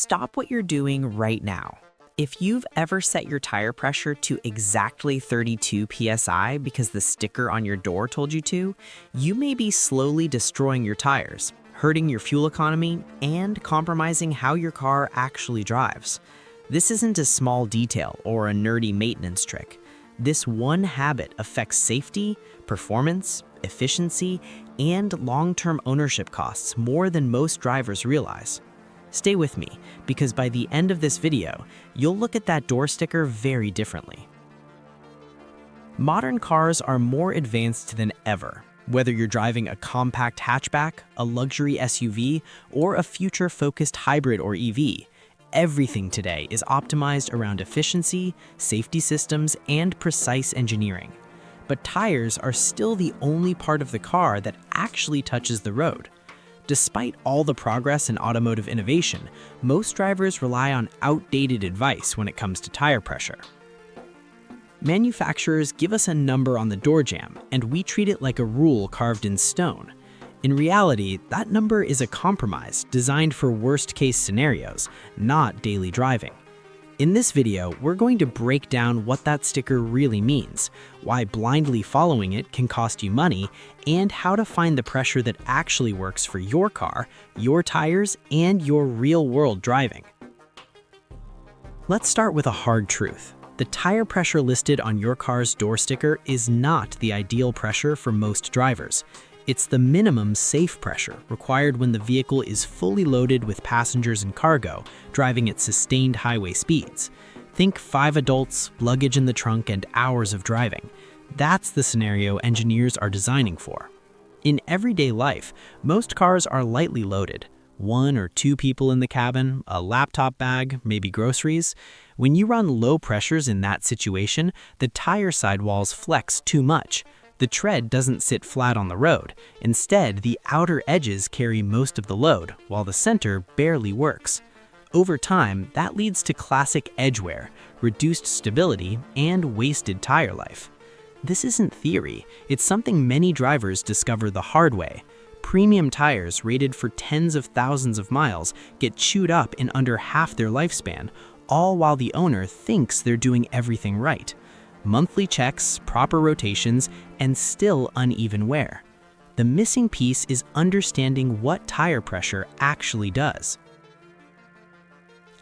Stop what you're doing right now. If you've ever set your tire pressure to exactly 32 PSI because the sticker on your door told you to, you may be slowly destroying your tires, hurting your fuel economy, and compromising how your car actually drives. This isn't a small detail or a nerdy maintenance trick. This one habit affects safety, performance, efficiency, and long-term ownership costs more than most drivers realize. Stay with me, because by the end of this video, you'll look at that door sticker very differently. Modern cars are more advanced than ever. Whether you're driving a compact hatchback, a luxury SUV, or a future-focused hybrid or EV, everything today is optimized around efficiency, safety systems, and precise engineering. But tires are still the only part of the car that actually touches the road. Despite all the progress in automotive innovation, most drivers rely on outdated advice when it comes to tire pressure. Manufacturers give us a number on the door jamb, and we treat it like a rule carved in stone. In reality, that number is a compromise designed for worst-case scenarios, not daily driving. In this video, we're going to break down what that sticker really means, why blindly following it can cost you money, and how to find the pressure that actually works for your car, your tires, and your real-world driving. Let's start with a hard truth. The tire pressure listed on your car's door sticker is not the ideal pressure for most drivers. It's the minimum safe pressure required when the vehicle is fully loaded with passengers and cargo, driving at sustained highway speeds. Think 5 adults, luggage in the trunk, and hours of driving. That's the scenario engineers are designing for. In everyday life, most cars are lightly loaded. 1 or 2 people in the cabin, a laptop bag, maybe groceries. When you run low pressures in that situation, the tire sidewalls flex too much. The tread doesn't sit flat on the road. Instead, the outer edges carry most of the load, while the center barely works. Over time, that leads to classic edge wear, reduced stability, and wasted tire life. This isn't theory, it's something many drivers discover the hard way. Premium tires rated for tens of thousands of miles get chewed up in under half their lifespan, all while the owner thinks they're doing everything right. Monthly checks, proper rotations, and still uneven wear. The missing piece is understanding what tire pressure actually does.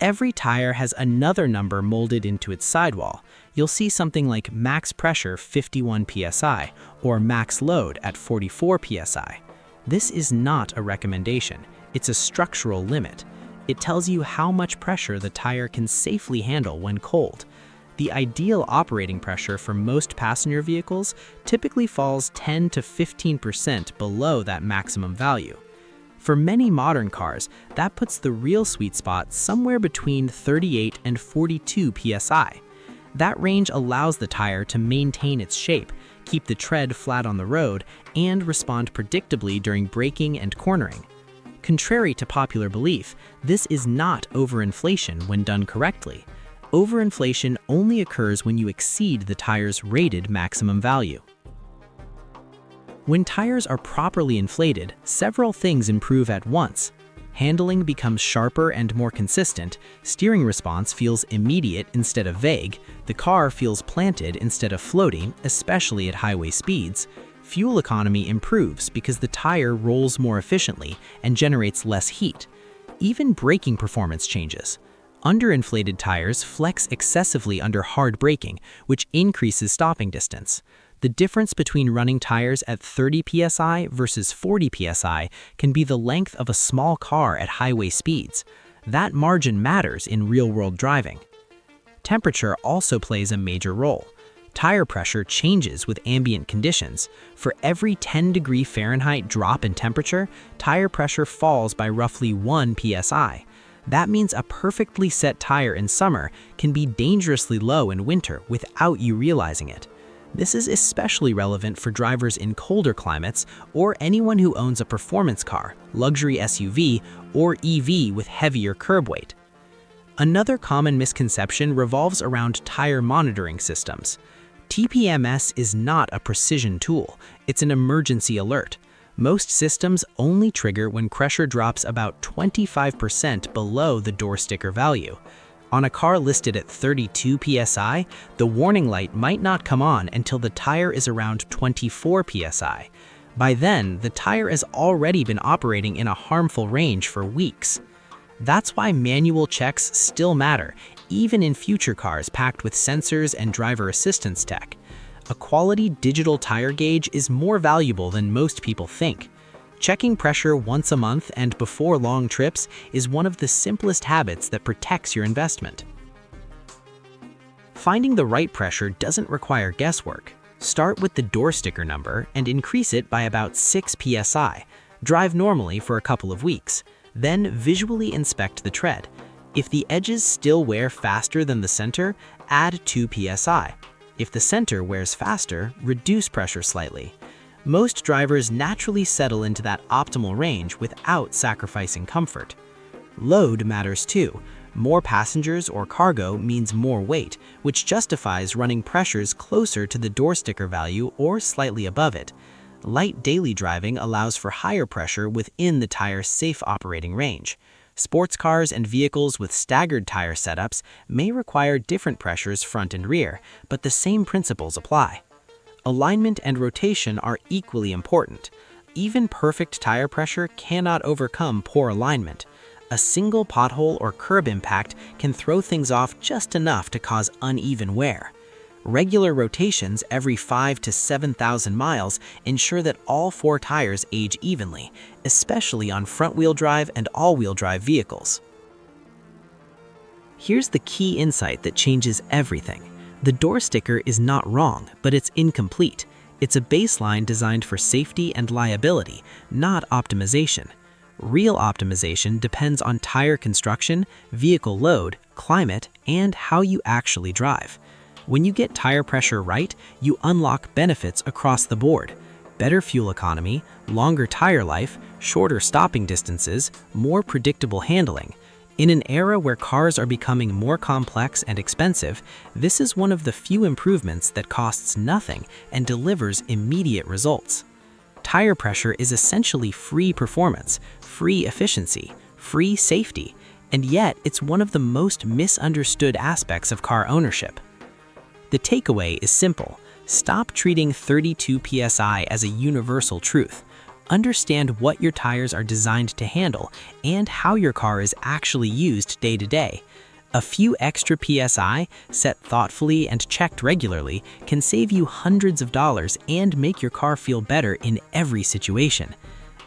Every tire has another number molded into its sidewall. You'll see something like max pressure 51 psi or max load at 44 psi. This is not a recommendation, it's a structural limit. It tells you how much pressure the tire can safely handle when cold. The ideal operating pressure for most passenger vehicles typically falls 10 to 15% below that maximum value. For many modern cars, that puts the real sweet spot somewhere between 38 and 42 psi. That range allows the tire to maintain its shape, keep the tread flat on the road, and respond predictably during braking and cornering. Contrary to popular belief, this is not overinflation when done correctly. Overinflation only occurs when you exceed the tire's rated maximum value. When tires are properly inflated, several things improve at once. Handling becomes sharper and more consistent, steering response feels immediate instead of vague, the car feels planted instead of floating, especially at highway speeds. Fuel economy improves because the tire rolls more efficiently and generates less heat. Even braking performance changes. Underinflated tires flex excessively under hard braking, which increases stopping distance. The difference between running tires at 30 psi versus 40 psi can be the length of a small car at highway speeds. That margin matters in real-world driving. Temperature also plays a major role. Tire pressure changes with ambient conditions. For every 10 Fahrenheit drop in temperature, tire pressure falls by roughly 1 psi. That means a perfectly set tire in summer can be dangerously low in winter without you realizing it. This is especially relevant for drivers in colder climates or anyone who owns a performance car, luxury SUV, or EV with heavier curb weight. Another common misconception revolves around tire monitoring systems. TPMS is not a precision tool, it's an emergency alert. Most systems only trigger when pressure drops about 25% below the door sticker value. On a car listed at 32 psi, the warning light might not come on until the tire is around 24 psi. By then, the tire has already been operating in a harmful range for weeks. That's why manual checks still matter, even in future cars packed with sensors and driver assistance tech. A quality digital tire gauge is more valuable than most people think. Checking pressure once a month and before long trips is one of the simplest habits that protects your investment. Finding the right pressure doesn't require guesswork. Start with the door sticker number and increase it by about 6 psi. Drive normally for a couple of weeks. Then visually inspect the tread. If the edges still wear faster than the center, add 2 psi. If the center wears faster, reduce pressure slightly. Most drivers naturally settle into that optimal range without sacrificing comfort. Load matters too. More passengers or cargo means more weight, which justifies running pressures closer to the door sticker value or slightly above it. Light daily driving allows for higher pressure within the tire's safe operating range. Sports cars and vehicles with staggered tire setups may require different pressures front and rear, but the same principles apply. Alignment and rotation are equally important. Even perfect tire pressure cannot overcome poor alignment. A single pothole or curb impact can throw things off just enough to cause uneven wear. Regular rotations every 5,000 to 7,000 miles ensure that all 4 tires age evenly, especially on front-wheel drive and all-wheel drive vehicles. Here's the key insight that changes everything. The door sticker is not wrong, but it's incomplete. It's a baseline designed for safety and liability, not optimization. Real optimization depends on tire construction, vehicle load, climate, and how you actually drive. When you get tire pressure right, you unlock benefits across the board. Better fuel economy, longer tire life, shorter stopping distances, more predictable handling. In an era where cars are becoming more complex and expensive, this is one of the few improvements that costs nothing and delivers immediate results. Tire pressure is essentially free performance, free efficiency, free safety, and yet it's one of the most misunderstood aspects of car ownership. The takeaway is simple. Stop treating 32 psi as a universal truth. Understand what your tires are designed to handle and how your car is actually used day to day. A few extra PSI, set thoughtfully and checked regularly, can save you hundreds of dollars and make your car feel better in every situation.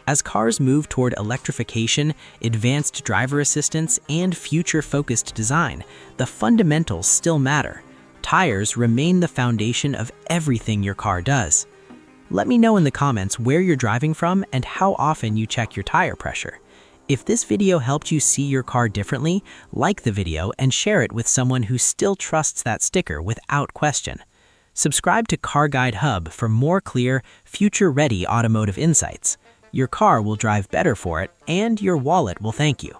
As cars move toward electrification, advanced driver assistance, and future-focused design, the fundamentals still matter. Tires remain the foundation of everything your car does. Let me know in the comments where you're driving from and how often you check your tire pressure. If this video helped you see your car differently, like the video and share it with someone who still trusts that sticker without question. Subscribe to Car Guide Hub for more clear, future-ready automotive insights. Your car will drive better for it, and your wallet will thank you.